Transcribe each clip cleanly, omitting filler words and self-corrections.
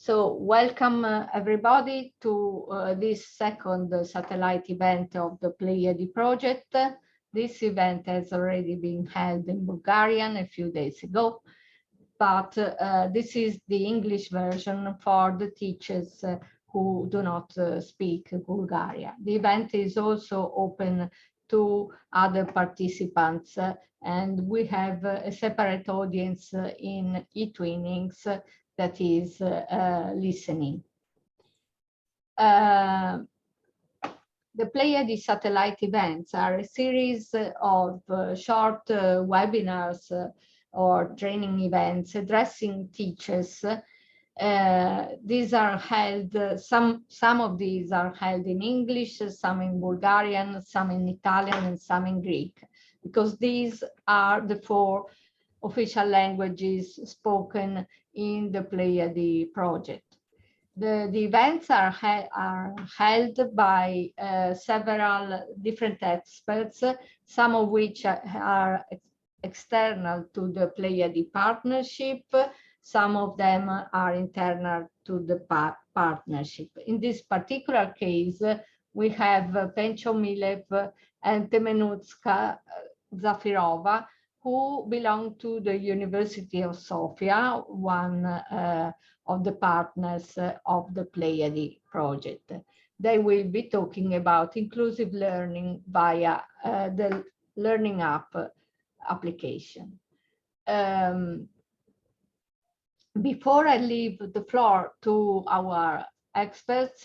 So welcome everybody to this second satellite event of the Pleiade project. This event has already been held in Bulgarian a few days ago, but this is the English version for the teachers who do not speak Bulgarian. The event is also open to other participants, and we have a separate audience in eTwinnings that is listening. The Pleiade satellite events are a series of short webinars or training events addressing teachers. These are held, some of these are held in English, some in Bulgarian, some in Italian, and some in Greek, because these are the four official languages spoken in the Pleiade project. The events are held by several different experts, some of which are external to the Pleiade partnership, some of them are internal to the partnership. In this particular case, we have Pencho Milev and Temenutska Zafirova, who belong to the University of Sofia, one of the partners of the Pleiade project. They will be talking about inclusive learning via the Learning App application. Before I leave the floor to our experts,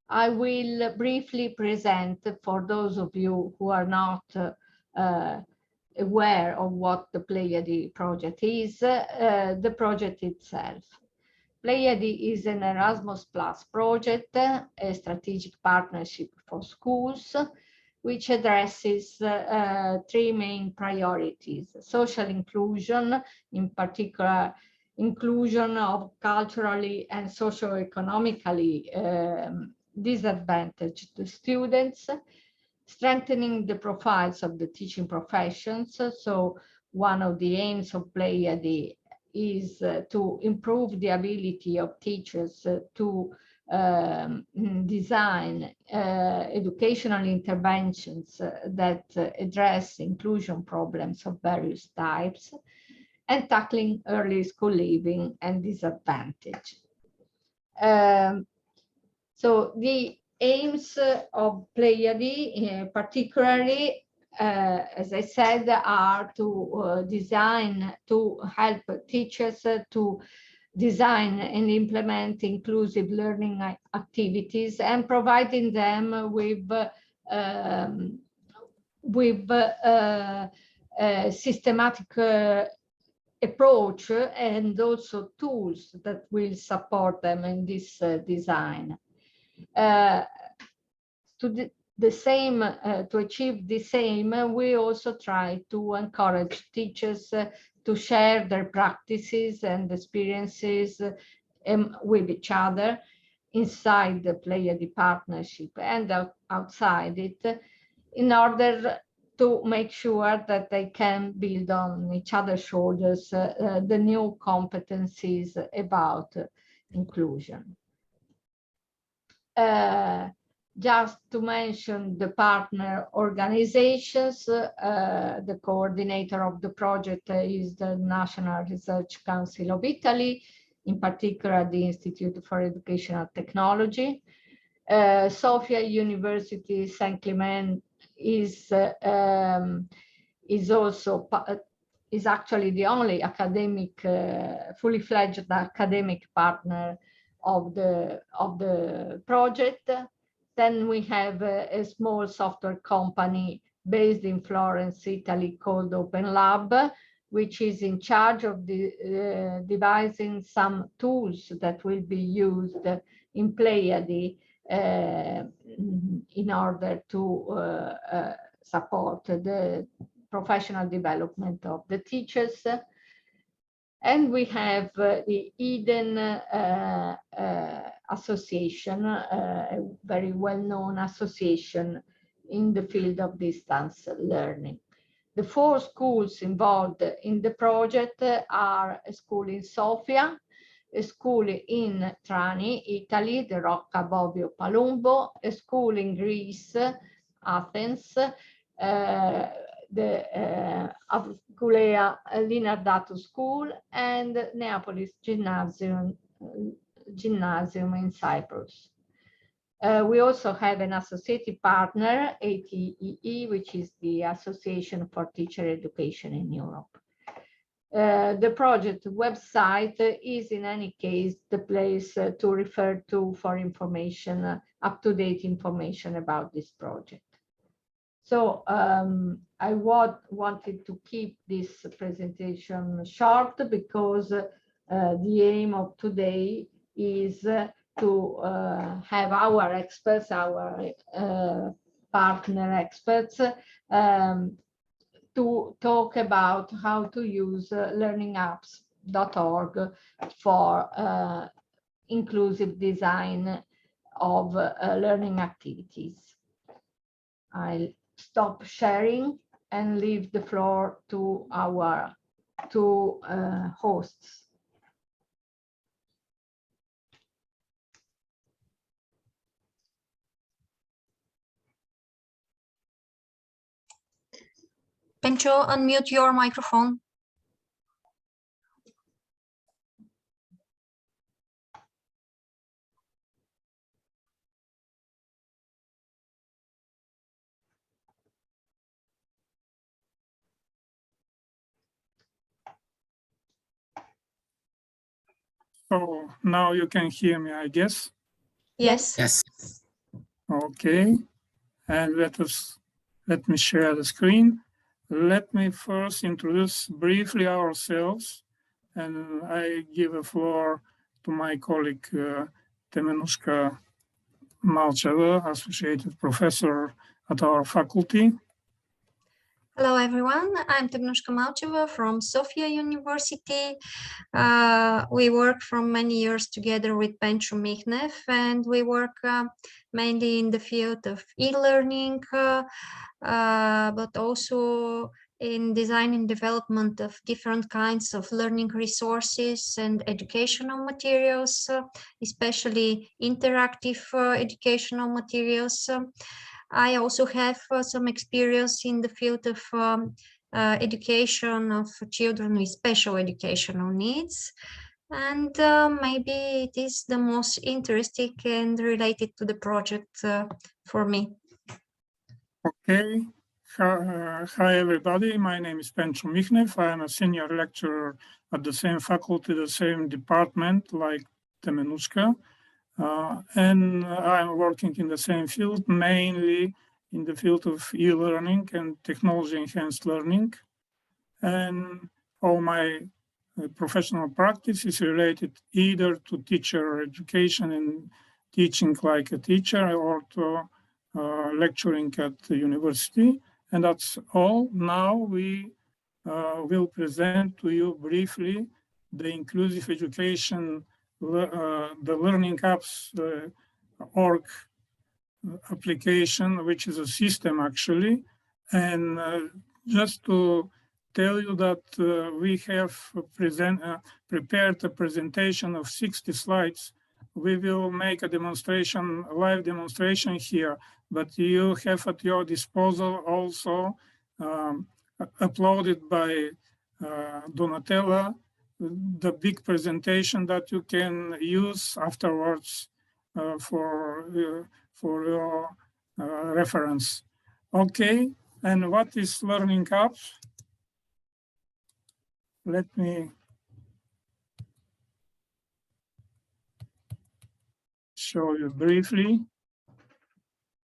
I will briefly present, for those of you who are not aware of what the Pleiade project is, the project itself. Pleiade is an Erasmus Plus project, a strategic partnership for schools, which addresses three main priorities: social inclusion, in particular inclusion of culturally and socio-economically disadvantaged students, strengthening the profiles of the teaching professions. So one of the aims of Pleiade is to improve the ability of teachers to design educational interventions that address inclusion problems of various types, and tackling early school leaving and disadvantage. So the aims of Pleiade, particularly, as I said, are to help teachers to design and implement inclusive learning activities, and providing them with systematic approach and also tools that will support them in this design. To achieve the same, we also try to encourage teachers to share their practices and experiences with each other inside the Pleiade partnership and outside it, in order to make sure that they can build on each other's shoulders the new competencies about inclusion. Just to mention the partner organizations, the coordinator of the project is the National Research Council of Italy, in particular the Institute for Educational Technology. Sofia University St. Clement is actually the only academic, fully fledged academic partner of the project. Then we have a small software company based in Florence, Italy, called Open Lab, which is in charge of devising some tools that will be used in Pleiade in order to support the professional development of the teachers. And we have the Eden Association, a very well-known association in the field of distance learning. The four schools involved in the project are a school in Sofia, a school in Trani, Italy, the Rocca Bobbio Palumbo, a school in Greece, Athens, the Avgulea Linardato School, and Neapolis Gymnasium in Cyprus. We also have an associated partner, ATEE, which is the Association for Teacher Education in Europe. The project website is in any case the place to refer to for information, up-to-date information about this project. So I wanted to keep this presentation short because the aim of today is to have our experts, our partner experts, to talk about how to use learningapps.org for inclusive design of learning activities. I'll stop sharing and leave the floor to our two hosts. Pencho, unmute your microphone. So now you can hear me, I guess. Yes. Yes. Okay, and let me share the screen. Let me first introduce briefly ourselves, and I give the floor to my colleague Temenushka Malcheva, Associated Professor at our faculty. Hello, everyone. I'm Temenushka Malcheva from Sofia University. We work for many years together with Pencho Michnev, and we work mainly in the field of e-learning, but also in design and development of different kinds of learning resources and educational materials, especially interactive educational materials. I also have some experience in the field of education of children with special educational needs. And maybe it is the most interesting and related to the project for me. Okay. Hi, everybody. My name is Pencho Michnev. I am a senior lecturer at the same faculty, the same department like Temenushka. And I'm working in the same field, mainly in the field of e-learning and technology-enhanced learning. And all my professional practice is related either to teacher education and teaching like a teacher or to lecturing at the university. And that's all. Now we will present to you briefly the inclusive education, the Learning Apps org application, which is a system actually. And just to tell you that we have prepared a presentation of 60 slides. We will make a demonstration, a live demonstration here, but you have at your disposal also uploaded by Donatella, the big presentation that you can use afterwards for your reference. Okay, and what is Learning Apps? Let me show you briefly.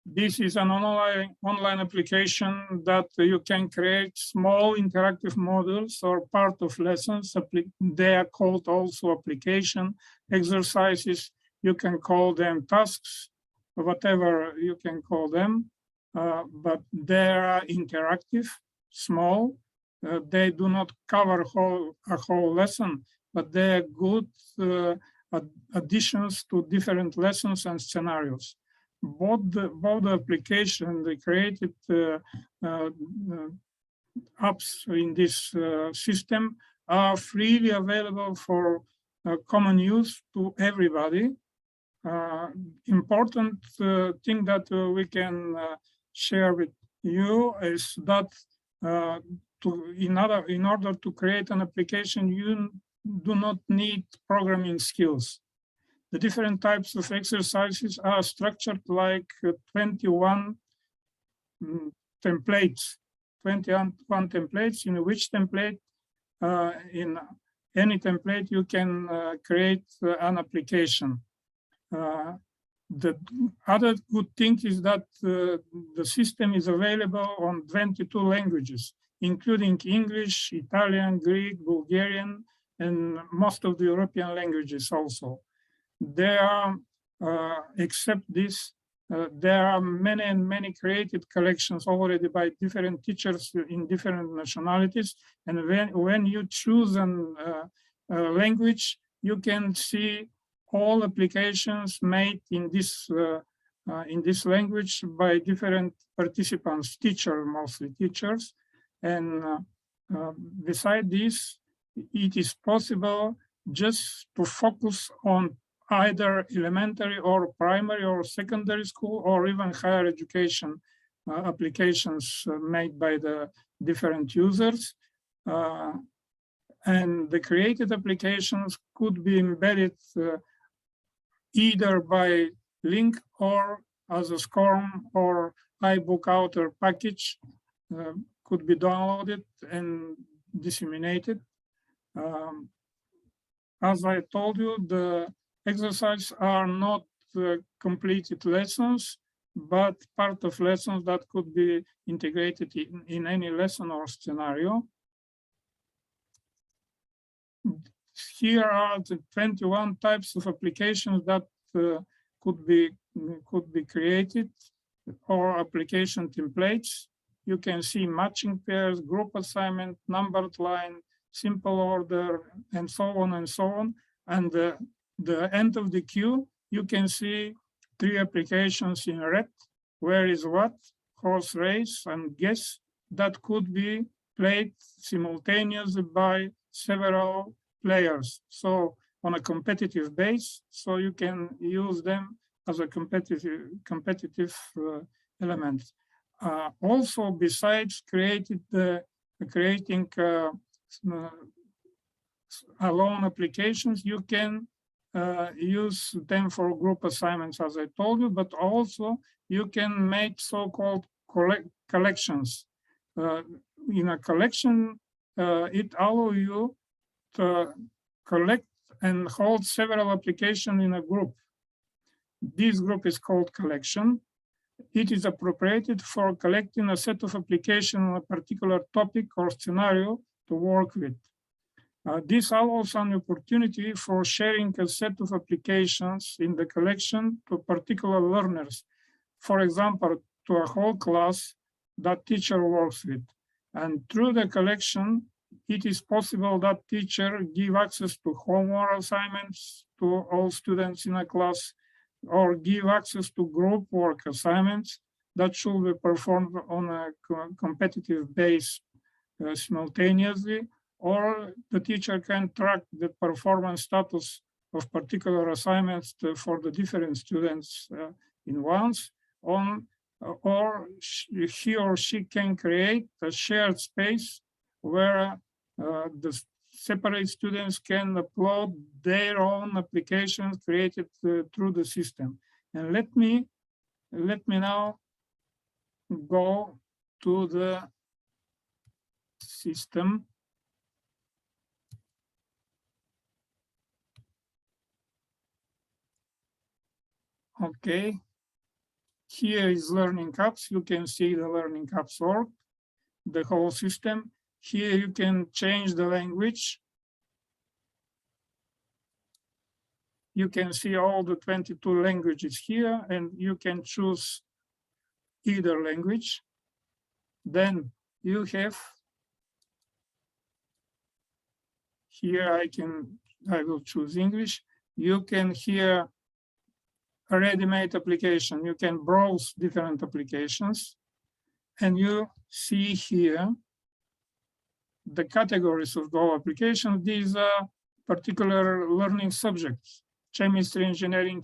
This is an online application that you can create small interactive modules or part of lessons. They are called also application exercises. You can call them tasks, whatever you can call them, but they are interactive, small. They do not cover a whole lesson, but they are good additions to different lessons and scenarios. Both the application, they created apps in this system are freely available for common use to everybody. Important thing that we can share with you is that in order to create an application, you do not need programming skills. The different types of exercises are structured like 21 templates, 21 templates, in which template, in any template, you can create an application. The other good thing is that the system is available on 22 languages, including English, Italian, Greek, Bulgarian, and most of the European languages also. There are, except this, there are many created collections already by different teachers in different nationalities. And when you choose a language, you can see all applications made in this language by different participants, mostly teachers. And beside this, it is possible just to focus on either elementary or primary or secondary school or even higher education applications made by the different users. And the created applications could be embedded either by link or as a SCORM or iBook Author package, could be downloaded and disseminated. As I told you, the exercises are not completed lessons, but part of lessons that could be integrated in any lesson or scenario. Here are the 21 types of applications that could be created, or application templates. You can see matching pairs, group assignment, numbered line, simple order, and so on and so on. And the end of the queue, you can see 3 applications in red. Where is what? Horse race and guess, that could be played simultaneously by several players. So on a competitive base, so you can use them as a competitive element. Also, besides creating alone applications, you can use them for group assignments, as I told you, but also you can make so-called collections. In a collection, it allows you to collect and hold several applications in a group. This group is called collection. It is appropriated for collecting a set of applications on a particular topic or scenario to work with. This allows an opportunity for sharing a set of applications in the collection to particular learners. For example, to a whole class that teacher works with. And through the collection, it is possible that teacher give access to homework assignments to all students in a class, or give access to group work assignments that should be performed on a competitive base simultaneously, or the teacher can track the performance status of particular assignments for the different students in once, or he or she can create a shared space where the separate students can upload their own applications created through the system. And let me now go to the system. Okay, here is Learning Apps. You can see the Learning Apps org, the whole system. Here you can change the language. You can see all the 22 languages here, and you can choose either language. Then you have here, I will choose English. You can here a ready-made application. You can browse different applications, and you see here the categories of Go applications. These are particular learning subjects, chemistry, engineering,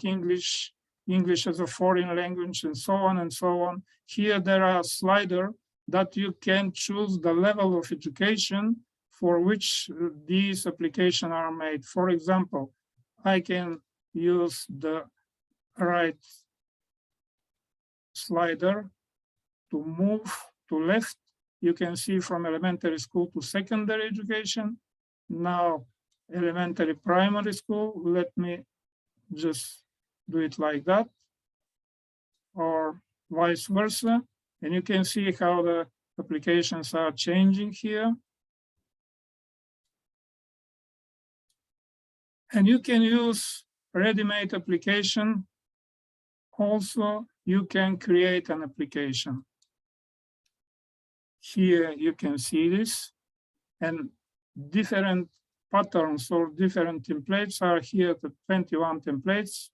English as a foreign language, and so on and so on. Here there are slider that you can choose the level of education for which these applications are made. For example, I can use the right slider to move to left. You can see from elementary school to secondary education. Now, elementary primary school, let me just do it like that, or vice versa. And you can see how the applications are changing here. And you can use ready-made application. Also, you can create an application. Here you can see this, and different patterns or different templates are here, the 21 templates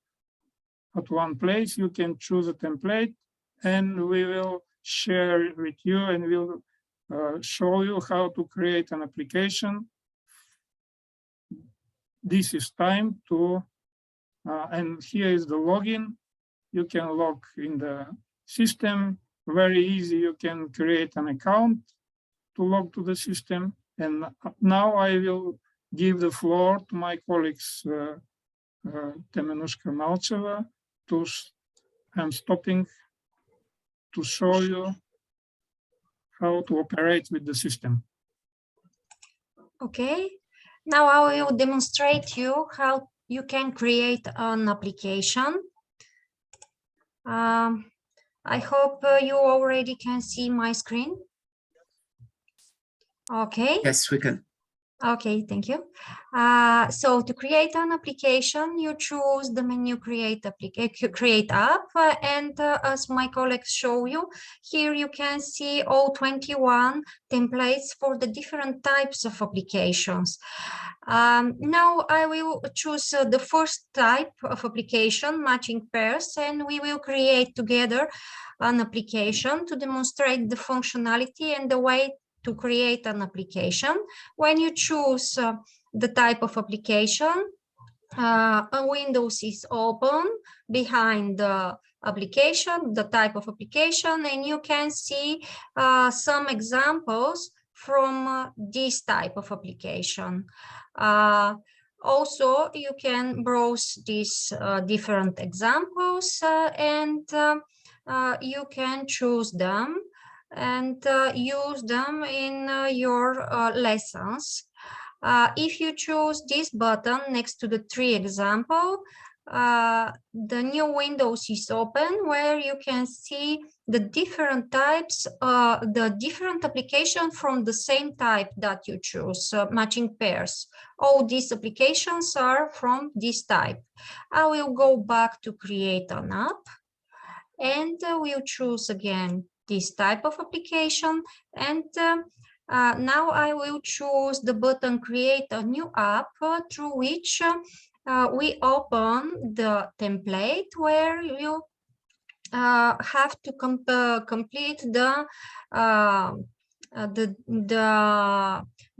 at one place. You can choose a template, and we will share with you, and we'll show you how to create an application. This is time to, and here is the login. You can log in the system. Very easy, you can create an account to log to the system. And now I will give the floor to my colleagues, Temenushka Malcheva. I'm stopping to show you how to operate with the system. Okay, now I will demonstrate you how you can create an application. I hope you already can see my screen. Okay. Yes, we can. Okay, thank you. So to create an application, you choose the menu create app, and as my colleagues show you, here you can see all 21 templates for the different types of applications. Now I will choose the first type of application, matching pairs, and we will create together an application to demonstrate the functionality and the way to create an application. When you choose the type of application, a window is open behind the application, the type of application, and you can see some examples from this type of application. Also, you can browse these different examples and you can choose them and use them in your lessons. If you choose this button next to the tree example, the new window is open where you can see the different types, the different applications from the same type that you choose, matching pairs. All these applications are from this type. I will go back to create an app and we'll choose again this type of application, and now I will choose the button create a new app through which we open the template where you have to complete the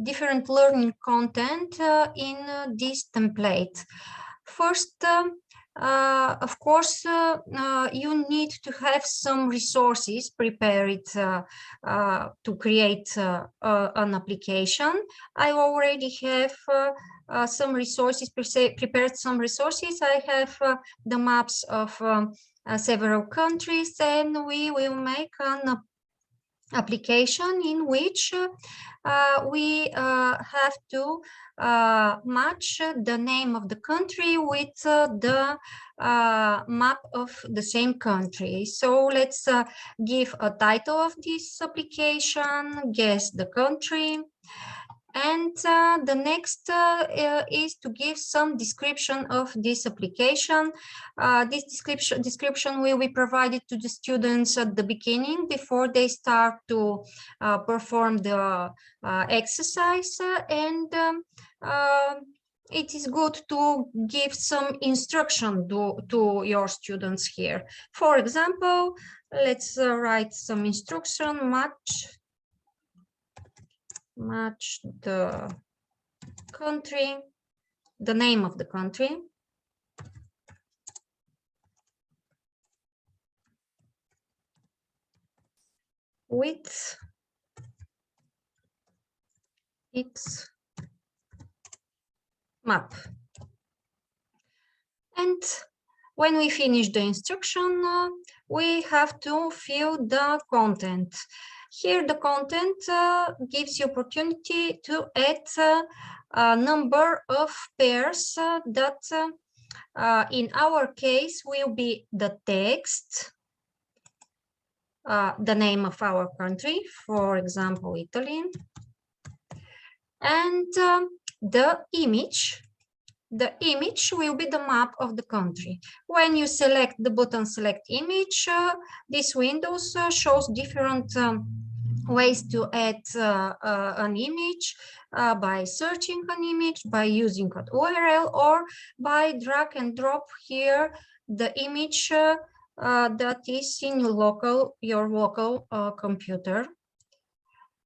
different learning content in this template. First, of course, you need to have some resources prepared to create an application. I already have some resources, prepared some resources. I have the maps of several countries, and we will make an application in which we have to match the name of the country with the map of the same country. So let's give a title of this application, guess the country. And the next is to give some description of this application. This description will be provided to the students at the beginning before they start to perform the exercise. And it is good to give some instruction to your students here. For example, let's write some instruction, match the country, the name of the country. With its map. And when we finish the instruction, we have to fill the content. Here the content gives you opportunity to add a number of pairs that in our case will be the text, the name of our country, for example, Italy, and the image. The image will be the map of the country. When you select the button select image, this window shows different ways to add an image by searching an image, by using an URL, or by drag and drop here the image that is in your local computer.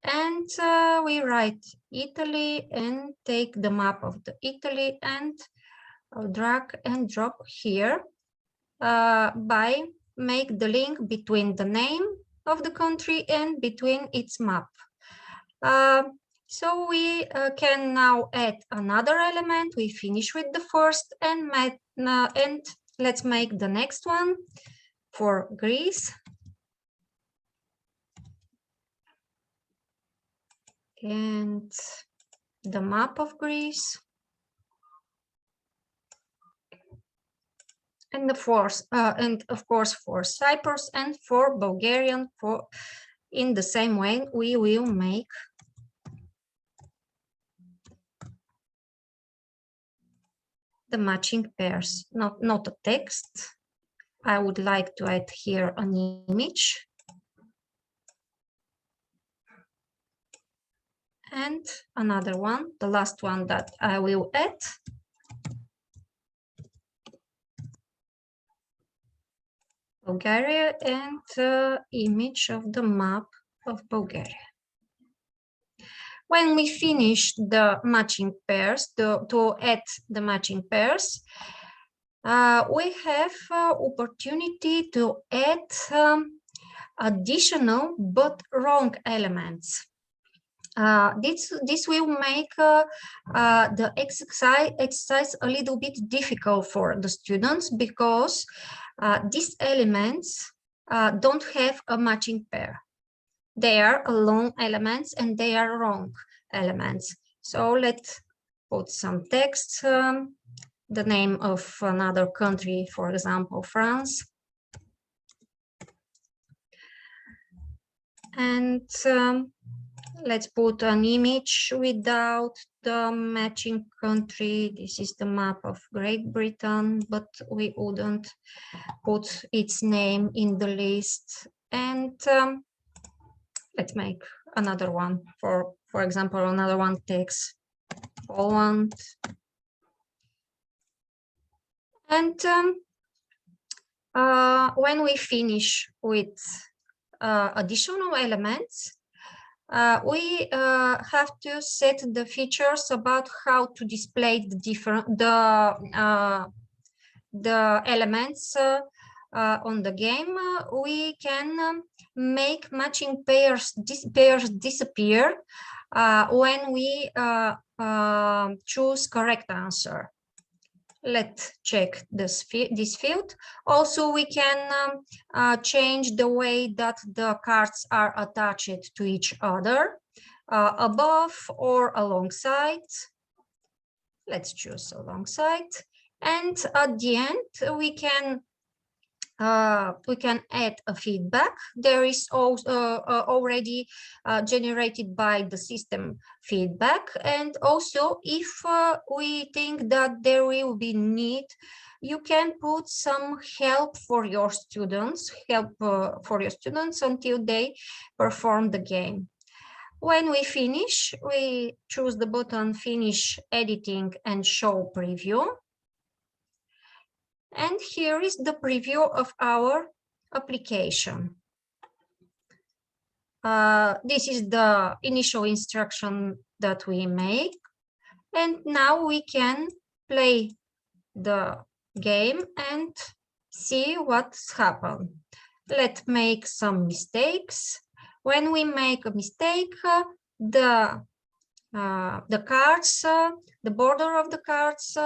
And we write Italy and take the map of the Italy and drag and drop here by make the link between the name of the country and between its map. So we can now add another element. We finish with the first and let's make the next one for Greece. And the map of Greece, and of course for Cyprus and for Bulgarian. For in the same way, we will make the matching pairs. Not a text. I would like to add here an image. And another one, the last one that I will add. Bulgaria and image of the map of Bulgaria. When we finish the matching pairs, to add the matching pairs, we have opportunity to add additional but wrong elements. This will make the exercise a little bit difficult for the students because these elements don't have a matching pair. They are alone elements and they are wrong elements. So let's put some text, the name of another country, for example, France. And let's put an image without the matching country. This is the map of Great Britain, but we wouldn't put its name in the list. And let's make another one. For example, another one takes Poland. And when we finish with additional elements, we have to set the features about how to display the elements on the game. We can make matching pairs disappear when we choose correct answer. Let's check this field. Also, we can change the way that the cards are attached to each other, above or alongside. Let's choose alongside. And at the end, we can add a feedback. There is also already generated by the system feedback. And also, if we think that there will be need, you can put some help for your students, until they perform the game. When we finish, we choose the button Finish Editing and Show Preview. And here is the preview of our application. This is the initial instruction that we make. And now we can play the game and see what's happened. Let's make some mistakes. When we make a mistake, the cards, the border of the cards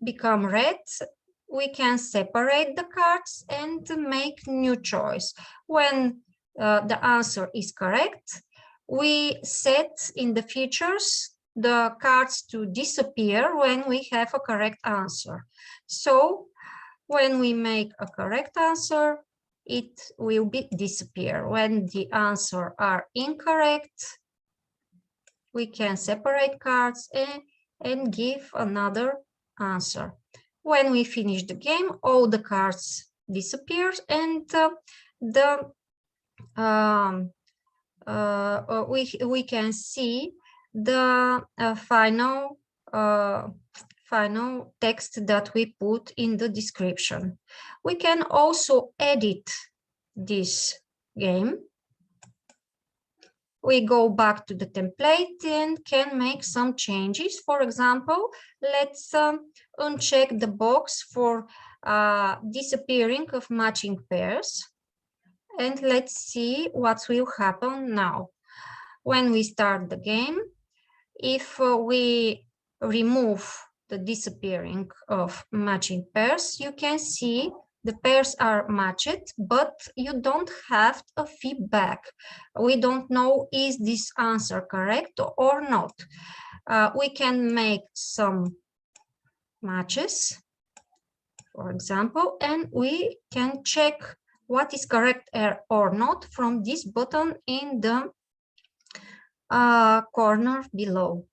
become red. We can separate the cards and make new choice. When the answer is correct, we set in the features the cards to disappear when we have a correct answer. So when we make a correct answer, it will disappear. When the answers are incorrect, we can separate cards and give another answer. When we finish the game, all the cards disappear and we can see the final text that we put in the description. We can also edit this game. We go back to the template and can make some changes. For example, let's uncheck the box for disappearing of matching pairs. And let's see what will happen now. When we start the game, if we remove the disappearing of matching pairs, you can see the pairs are matched, but you don't have a feedback. We don't know, is this answer correct or not? We can make some matches, for example, and we can check what is correct or not from this button in the corner below.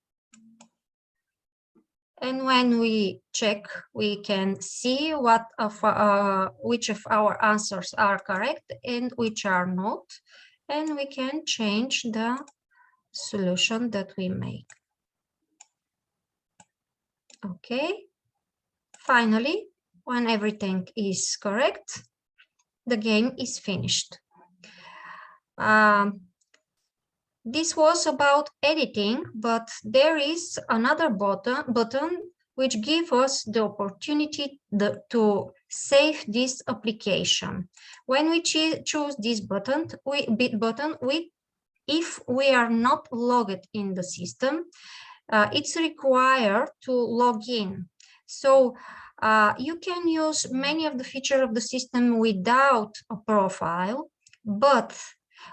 And when we check, we can see which of our answers are correct and which are not. And we can change the solution that we make. Okay. Finally, when everything is correct, the game is finished. This was about editing, but there is another button which gives us the opportunity to save this application. When we choose this button, if we are not logged in the system, it's required to log in. So you can use many of the features of the system without a profile, but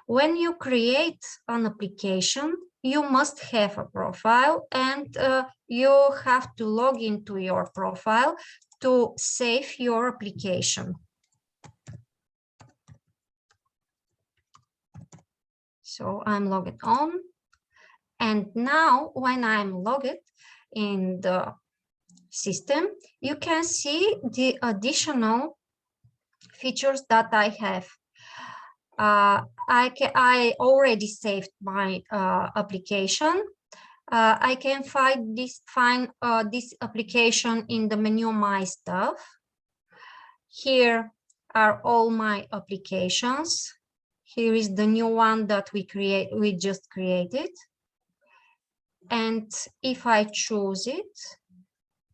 when you create an application, you must have a profile and you have to log into your profile to save your application. So I'm logged on. And now when I'm logged in the system, you can see the additional features that I have. I already saved my application. I can find this application in the menu My Stuff. Here are all my applications. Here is the new one that we just created. And if I choose it,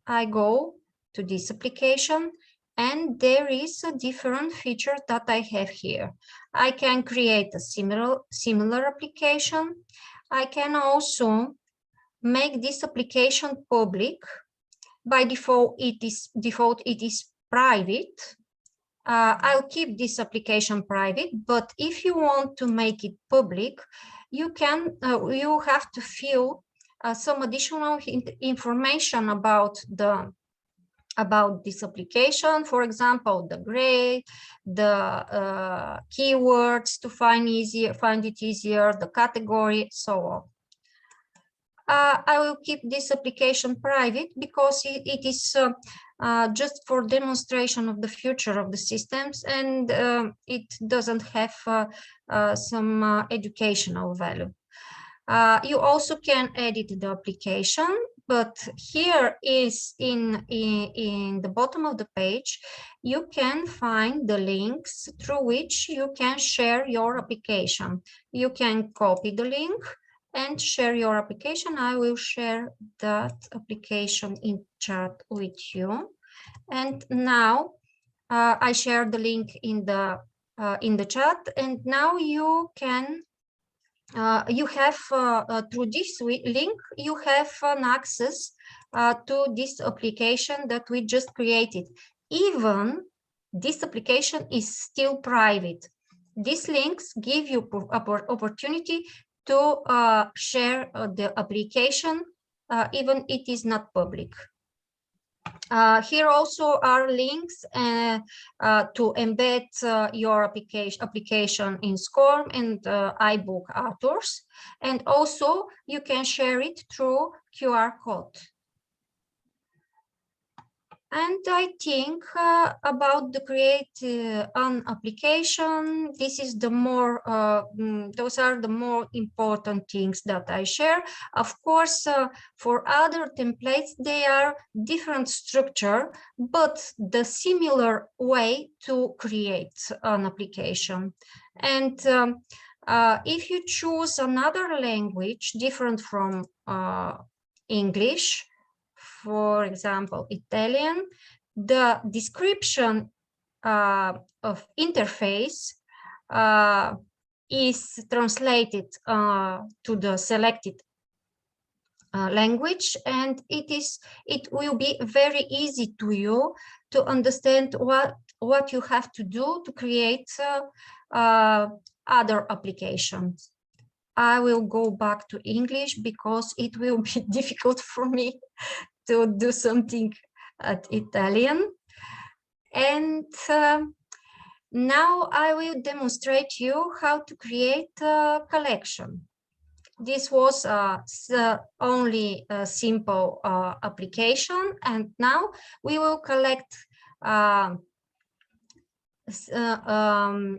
I go to this application. And there is a different feature that I have here. I can create a similar application. I can also make this application public. By default, it is private. I'll keep this application private, but if you want to make it public, you have to fill some additional information about this application, for example, the grade, the keywords to find it easier, the category, so on. I will keep this application private because it is just for demonstration of the future of the systems, and it doesn't have some educational value. You also can edit the application, but here is in the bottom of the page, you can find the links through which you can share your application. You can copy the link and share your application. I will share that application in chat with you. And now I share the link in the chat, and now you can you have through this link you have an access to this application that we just created. Even this application is still private. These links give you opportunity to share the application even it is not public. Here also are links to embed your application in SCORM and iBook authors, and also you can share it through QR code. And I think about the create an application. This is the more, those are the more important things that I share. Of course, for other templates, they are different structure, but the similar way to create an application. And if you choose another language different from English, for example, Italian, the description of interface is translated to the selected language, and it will be very easy to you to understand what you have to do to create other applications. I will go back to English because it will be difficult for me to do something at Italian. And now I will demonstrate you how to create a collection. This was only a simple application, and now we will collect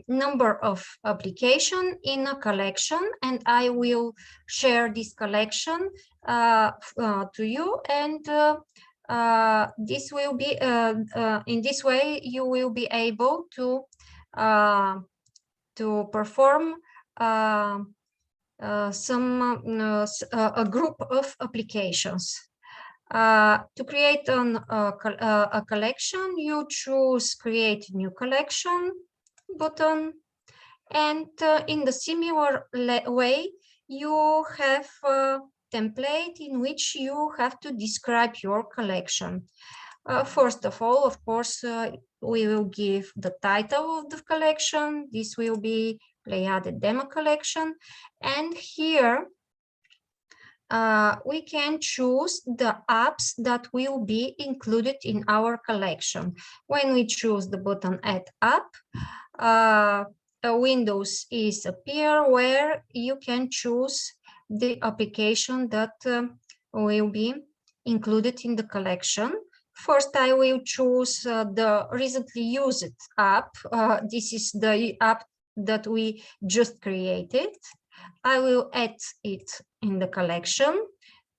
number of application in a collection, and I will share this collection to you, and this will be in this way you will be able to perform a group of applications. To create a collection, you choose create new collection button, and in the similar way you have a template in which you have to describe your collection. First of all, of course, we will give the title of the collection. This will be Pleiade demo collection, and here we can choose the apps that will be included in our collection. When we choose the button Add App, a windows is appear where you can choose the application that will be included in the collection. First, I will choose the recently used app. This is the app that we just created. I will add it in the collection.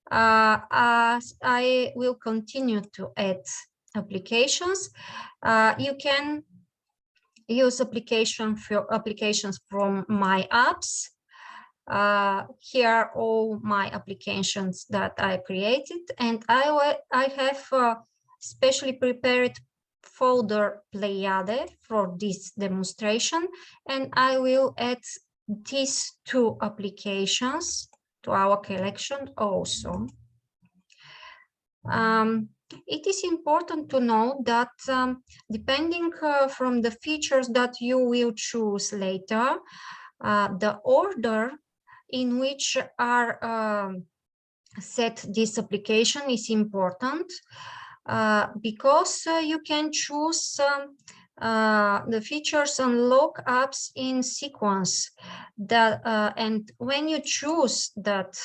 As I will continue to add applications, you can use applications from my apps. Here are all my applications that I created, and I have specially prepared folder Pleiade for this demonstration, and I will add these two applications to our collection also. It is important to know that depending from the features that you will choose later, the order in which are set this application is important, because you can choose the features and lock apps in sequence. That and when you choose that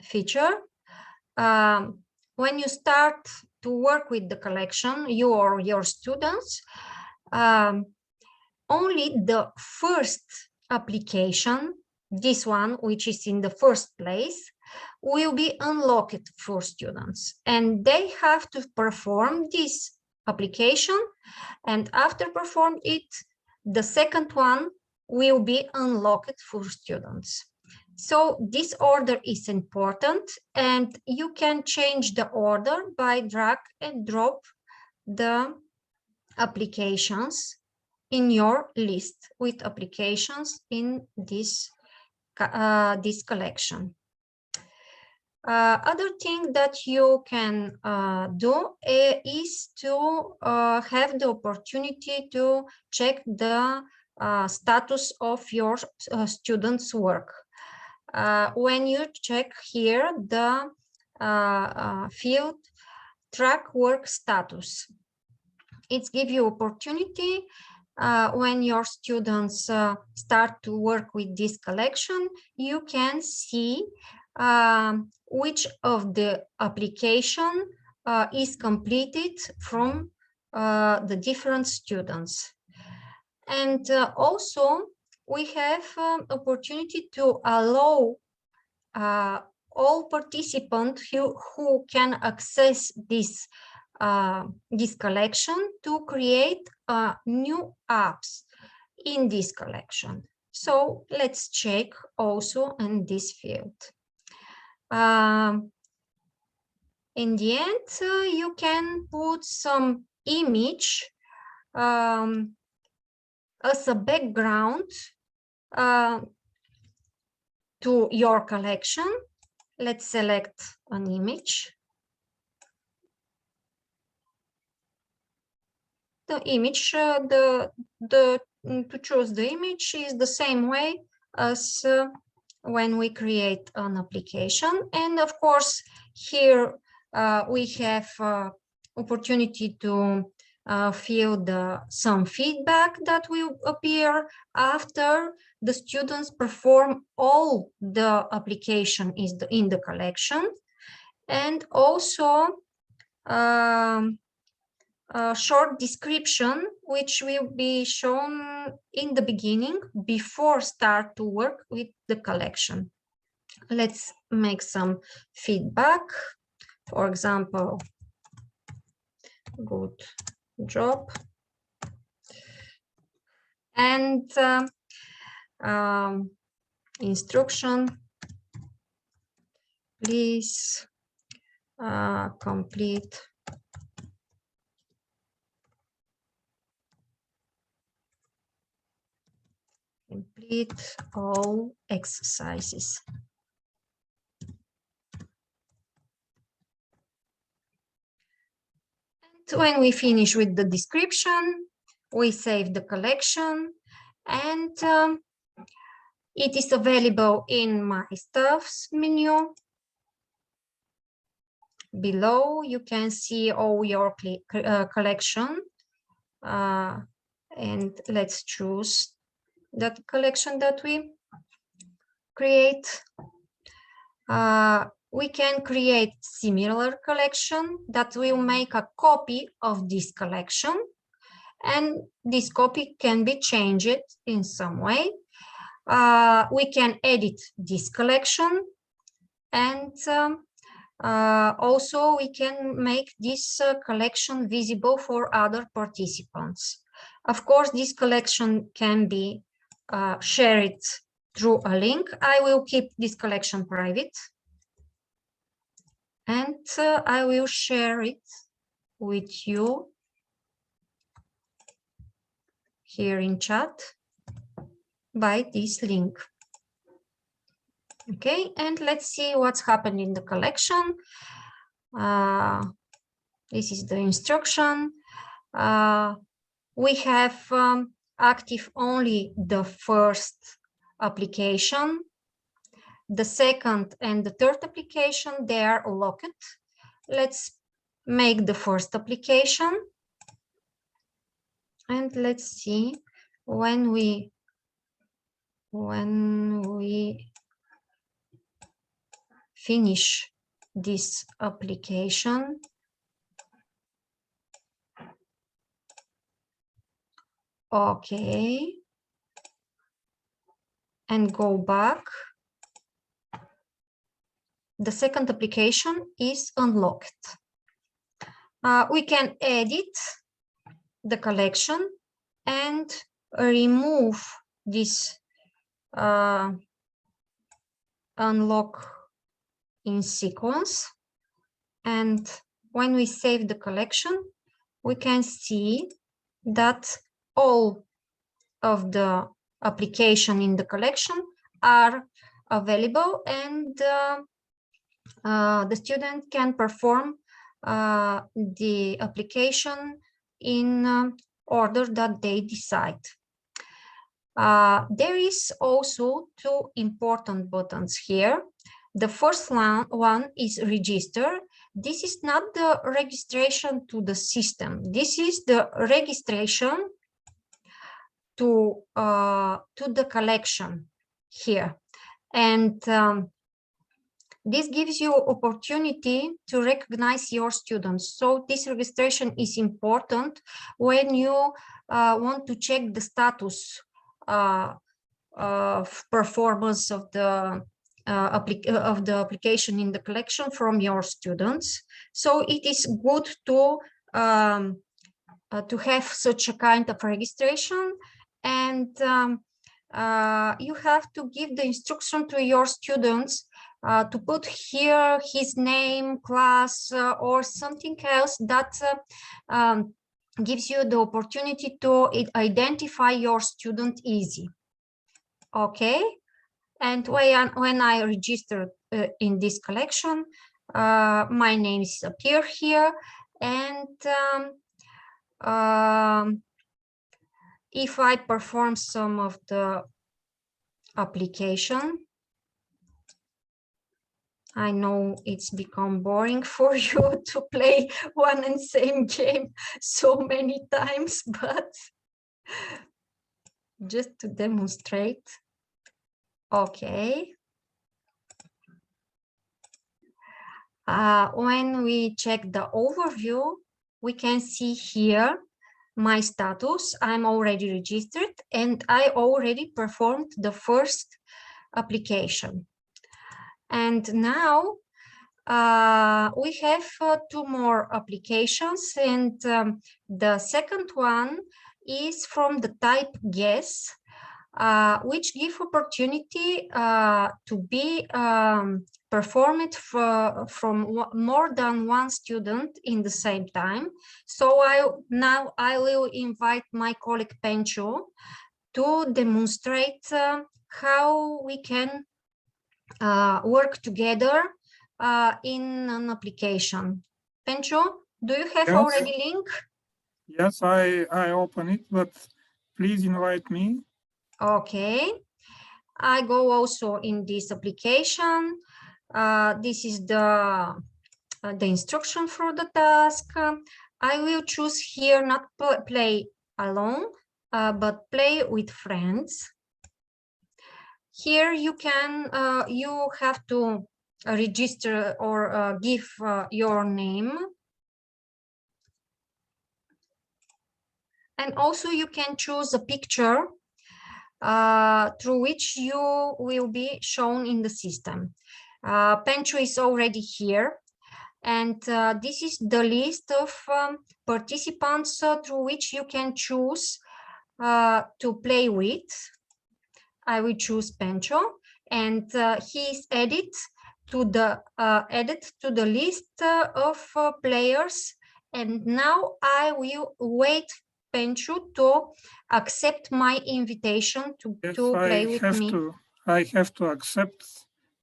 feature, when you start to work with the collection, you or your students, only the first application, this one which is in the first place, will be unlocked for students, and they have to perform this application, and after perform it, the second one will be unlocked for students. So this order is important, and you can change the order by drag and drop the applications in your list with applications in this collection. Other thing that you can do is to have the opportunity to check the status of your students' work. When you check here the field track work status, it gives you opportunity when your students start to work with this collection, you can see which of the application is completed from the different students. And also we have opportunity to allow all participants who can access this collection to create new apps in this collection. So let's check also in this field. In the end, you can put some image as a background to your collection. Let's select an image. The image, to choose the image is the same way as when we create an application. And of course, here we have opportunity to fill some feedback that will appear after the students perform all the application in the collection, and also a short description which will be shown in the beginning before start to work with the collection. Let's make some feedback. For example, good job. And instruction, please complete all exercises. And when we finish with the description, we save the collection, and it is available in My Stuffs menu. Below, you can see all your collection, and let's choose that collection that we create. We can create similar collection that will make a copy of this collection, and this copy can be changed in some way. We can edit this collection, and also we can make this collection visible for other participants. Of course, this collection can be shared through a link. I will keep this collection private, and I will share it with you here in chat by this link. Okay, and let's see what's happened in the collection. This is the instruction. We have active only the first application. The second and the third application, they are locked. Let's make the first application. And let's see when we finish this application. Okay. And go back. The second application is unlocked. We can edit the collection and remove this unlock in sequence. And when we save the collection, we can see that all of the application in the collection are available, and the student can perform the application in order that they decide. There is also two important buttons here. The first one is register. This is not the registration to the system. This is the registration to the collection here. And this gives you opportunity to recognize your students. So this registration is important when you want to check the status of performance of the application in the collection from your students. So it is good to have such a kind of registration, and you have to give the instruction to your students to put here his name, class, or something else that gives you the opportunity to identify your student easy. Okay, and when I register in this collection, my name is appear here, and if I perform some of the application, I know it's become boring for you to play one and same game so many times, but just to demonstrate. Okay. When we check the overview, we can see here my status. I'm already registered and I already performed the first application. And now we have two more applications, and the second one is from the type guess, which give opportunity to be performed from more than one student in the same time. So now I will invite my colleague Pencho to demonstrate how we can work together in an application. Pencho, do you have already link? Yes, I open it, but please invite me. Okay, I go also in this application. This is the instruction for the task. I will choose here not play alone, but play with friends. Here you can you have to register or give your name, and also you can choose a picture through which you will be shown in the system. Pencho is already here, and this is the list of participants through which you can choose to play with. I will choose Pencho, and he is added to the list of players. And now I will wait Pencho to accept my invitation to play with me. I have to accept.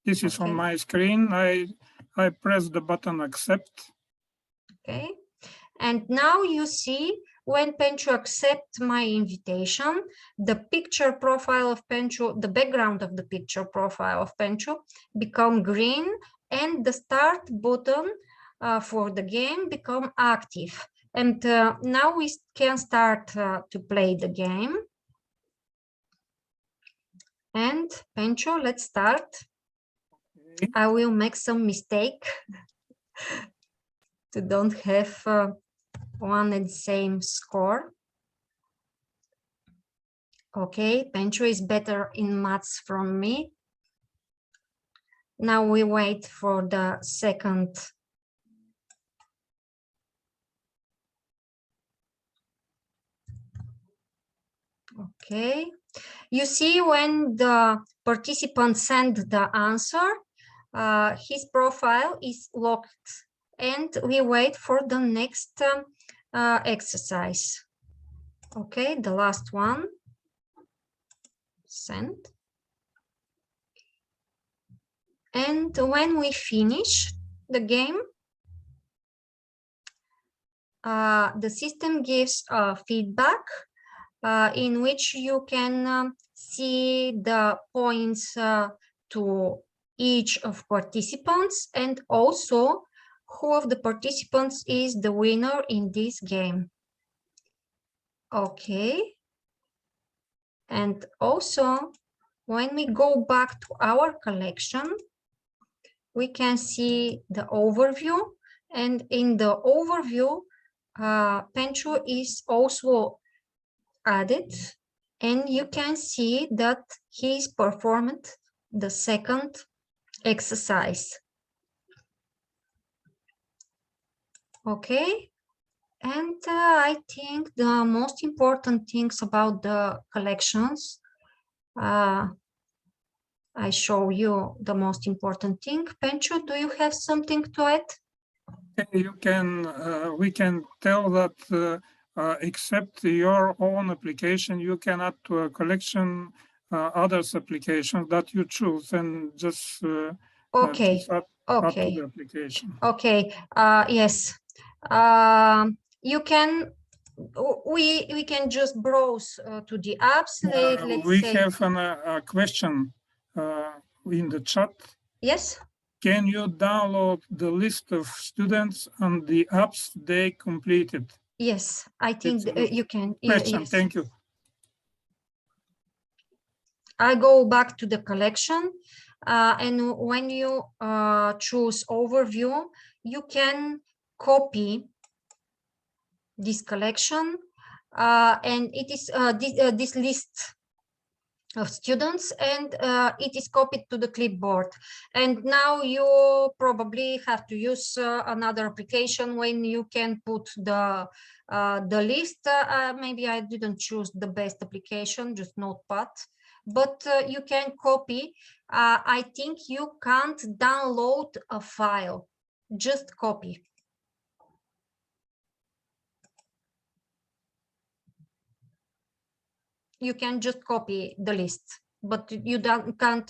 This is on my screen. I press the button accept. Okay, and now you see when Pencho accepts my invitation, the picture profile of Pencho, the background of the picture profile of Pencho become green, and the start button for the game become active. And now we can start to play the game. And Pencho, let's start. Okay. I will make some mistake to don't have one and same score. Okay, Pencho is better in maths from me. Now we wait for the second Okay. You see when the participant send the answer, his profile is locked, and we wait for the next exercise. Okay, the last one. Send. And when we finish the game, the system gives feedback in which you can see the points to each of participants, and also who of the participants is the winner in this game. Okay. And also, when we go back to our collection, we can see the overview, and in the overview, Pencho is also added, and you can see that he's performed the second exercise. Okay, and I think the most important things about the collections, I show you the most important thing. Pencho, do you have something to add? You can, we can tell that except your own application, you can add to a collection others applications that you choose, and just Okay. just add Okay. to the application. Okay. Yes. You can. We can just browse to the apps. Let's We say. have a question in the chat. Yes. Can you download the list of students and the apps they completed? Yes, I think you can. Question. Yes. Thank you. I go back to the collection, and when you choose overview, you can copy this collection, and it is this list of students, and it is copied to the clipboard. And now you probably have to use another application when you can put the list. Maybe I didn't choose the best application, just Notepad, but you can copy. I think you can't download a file, just copy. You can just copy the list, but you can't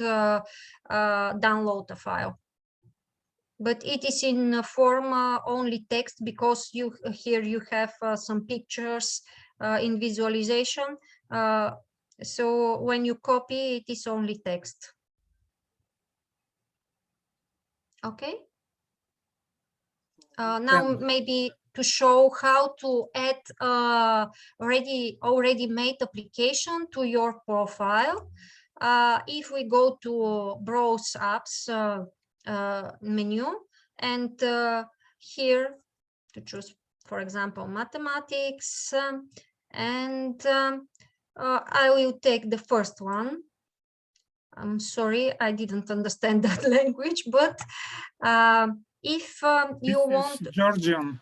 download the file. But it is in form only text, because here you have some pictures in visualization. So when you copy, it is only text. Okay. Now maybe to show how to add already made application to your profile. If we go to browse apps menu, and here to choose, for example, mathematics, and I will take the first one. I'm sorry, I didn't understand that language, but if you want Georgian.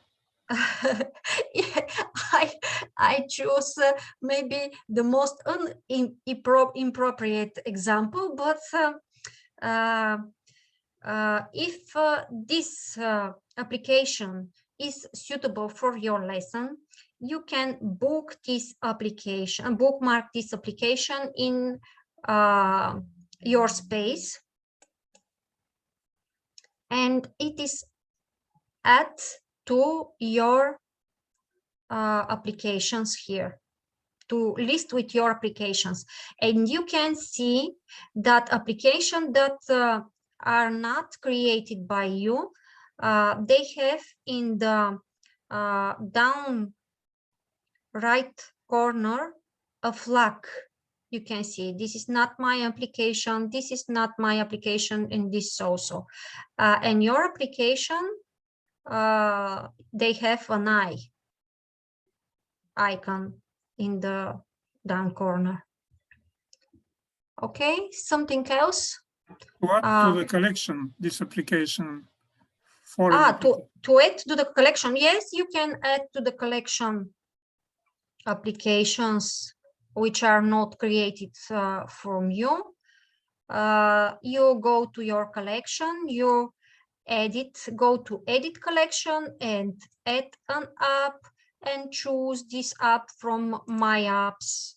I choose maybe the most inappropriate example, but if this application is suitable for your lesson, you can bookmark this application in your space, and it is add to your applications here, to list with your applications. And you can see that application that are not created by you, they have in the down right corner a flag. You can see this is not my application, this is not my application, and this also. And your application, they have an eye icon in the down corner. Okay, something else? What to the collection, this application? To add to the collection. Yes, you can add to the collection applications which are not created from you. You go to your collection, you go to edit collection and add an app and choose this app from my apps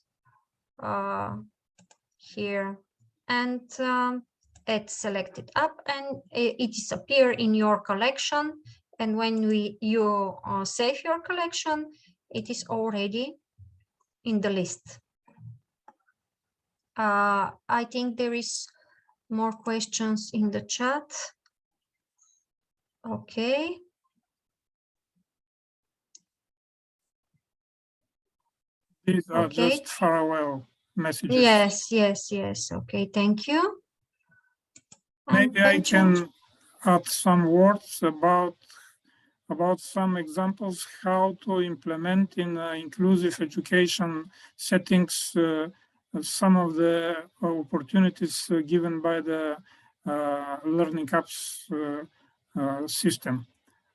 here, and add selected app, and it disappear in your collection. And when you save your collection, it is already in the list. I think there is more questions in the chat. Okay. These are Okay. just farewell messages. Yes. Okay, thank you. Maybe I can add some words about some examples how to implement in inclusive education settings some of the opportunities given by the Learning Apps system.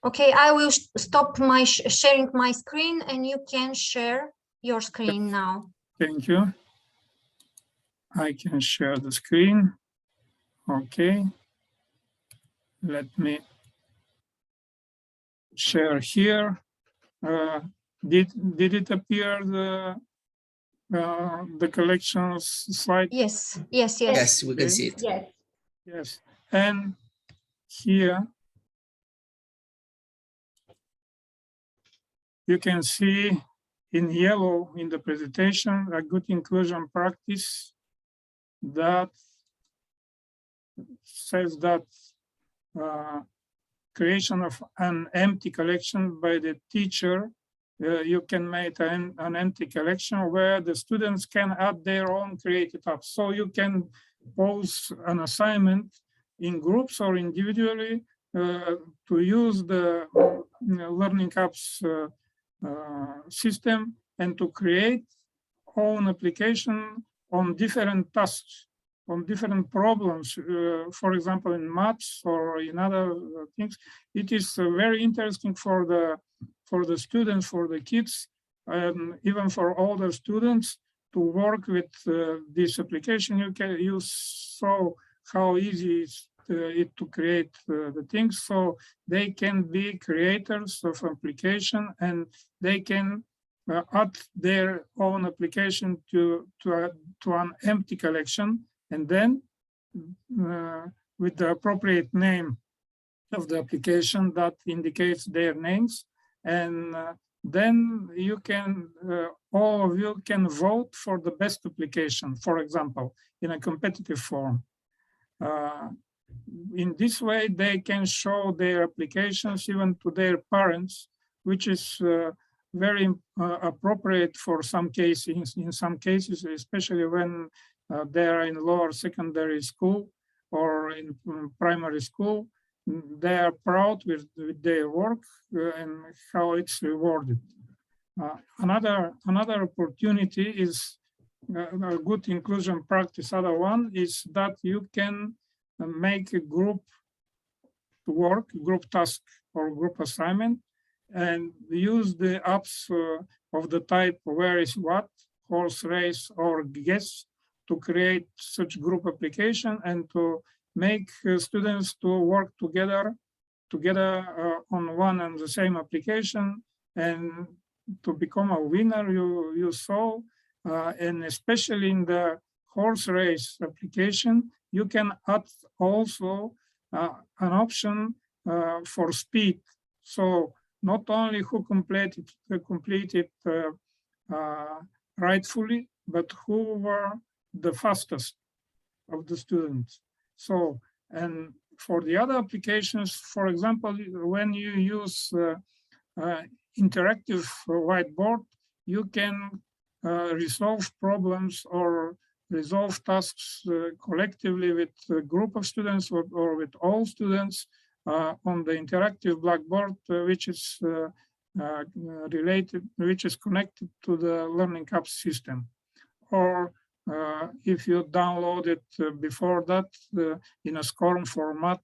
Okay, I will stop my sharing my screen, and you can share your screen now. Thank you. I can share the screen. Okay. Let me share here. Did it appear the collections slide? Yes, we can see it. Yes, and here you can see in yellow in the presentation a good inclusion practice that says that creation of an empty collection by the teacher, you can make an empty collection where the students can add their own created apps. So you can pose an assignment in groups or individually to use the Learning Apps system and to create own application on different tasks, on different problems, for example, in maths or in other things. It is very interesting for the students, for the kids, and even for older students to work with this application. You saw how easy it to create the things, so they can be creators of application and they can add their own application to an empty collection, and then with the appropriate name of the application that indicates their names, and then you can all of you can vote for the best application, for example, in a competitive form. In this way, they can show their applications even to their parents, which is very appropriate for some cases. In some cases, especially when they are in lower secondary school or in primary school, they are proud with their work and how it's rewarded. Another opportunity is a good inclusion practice. Other one is that you can make a group work, group task or group assignment, and use the apps of the type where is what, horse race or guess, to create such group application and to make students to work together on one and the same application and to become a winner. You saw, and especially in the horse race application, you can add also an option for speed. So not only who completed rightfully, but who were the fastest of the students. So, and for the other applications, for example, when you use interactive whiteboard, you can resolve problems or resolve tasks collectively with a group of students or with all students on the interactive blackboard, which is which is connected to the Learning Apps system. Or if you download it before that in a SCORM format,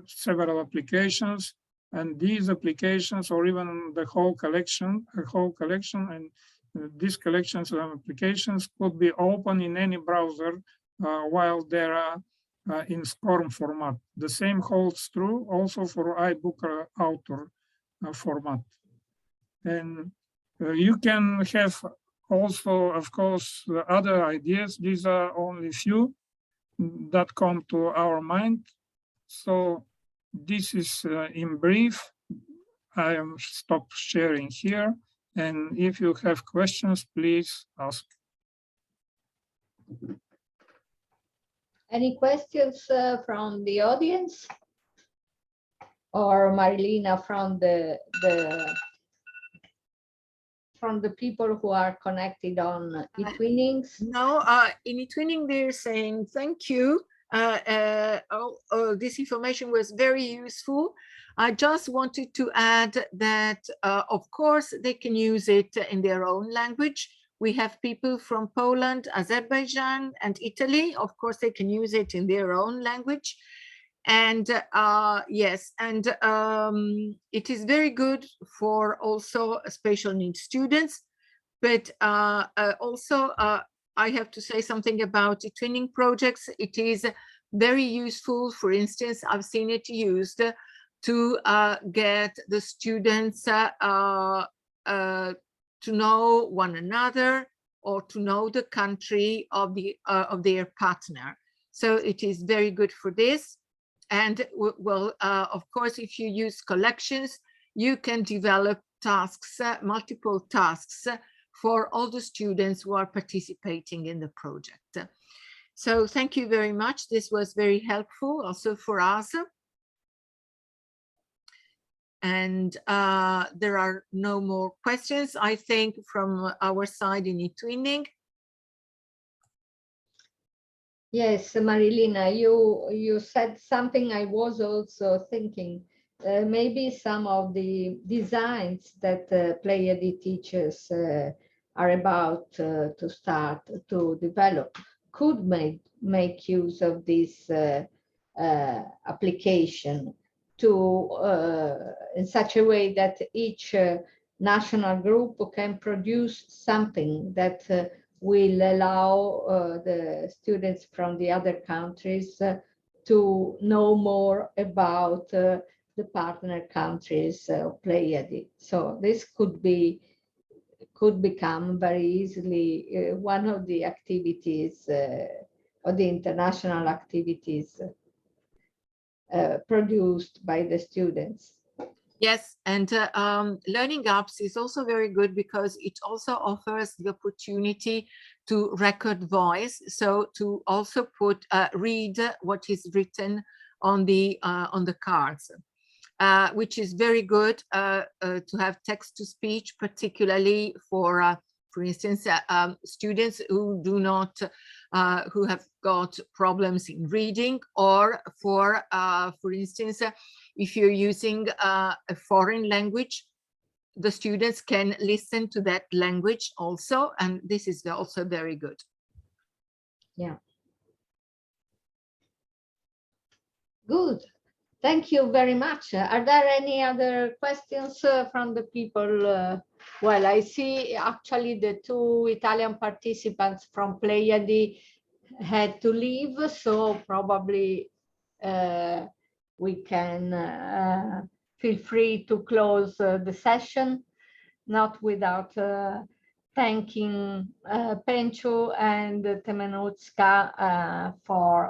several applications, and these applications, or even the whole collection, and these collections of applications could be open in any browser while they are in SCORM format. The same holds true also for iBook author format. And you can have also, of course, other ideas. These are only few that come to our mind. So this is in brief. I am stop sharing here. And if you have questions, please ask. Any questions from the audience? Or Marilina from the people who are connected on eTwinnings? No, in eTwinning they're saying thank you. This information was very useful. I just wanted to add that, of course, they can use it in their own language. We have people from Poland, Azerbaijan, and Italy. Of course, they can use it in their own language. And yes, and it is very good for also special needs students. But also, I have to say something about the eTwinning projects. It is very useful. For instance, I've seen it used to get the students to know one another or to know the country of their partner. So it is very good for this. And well, of course, if you use collections, you can develop tasks, multiple tasks for all the students who are participating in the project. So thank you very much. This was very helpful also for us. And there are no more questions, I think, from our side in eTwinning. Yes, Marilina, you said something I was also thinking. Maybe some of the designs that Pleiade teachers are about to start to develop could make use of this application to in such a way that each national group can produce something that will allow the students from the other countries to know more about the partner countries of Pleiade. So this could become very easily one of the activities or the international activities produced by the students. Yes, and Learning Apps is also very good because it also offers the opportunity to record voice, so to also read what is written on the cards, which is very good to have text-to-speech, particularly for instance, students who do not, who have got problems in reading, or for instance, if you're using a foreign language, the students can listen to that language also, and this is also very good. Yeah. Good. Thank you very much. Are there any other questions from the people? Well, I see actually the two Italian participants from Pleiade had to leave, so probably we can feel free to close the session, not without thanking Pencho and Temenuska for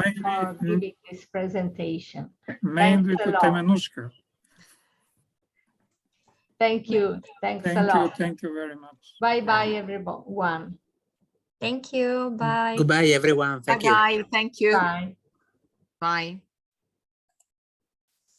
giving this presentation. Mainly to Temenuska. Thank you. Thanks a lot. Thank you very much. Bye-bye, everyone. Thank you. Bye. Goodbye, everyone. Thank you. Bye-bye. Thank you. Bye. Bye.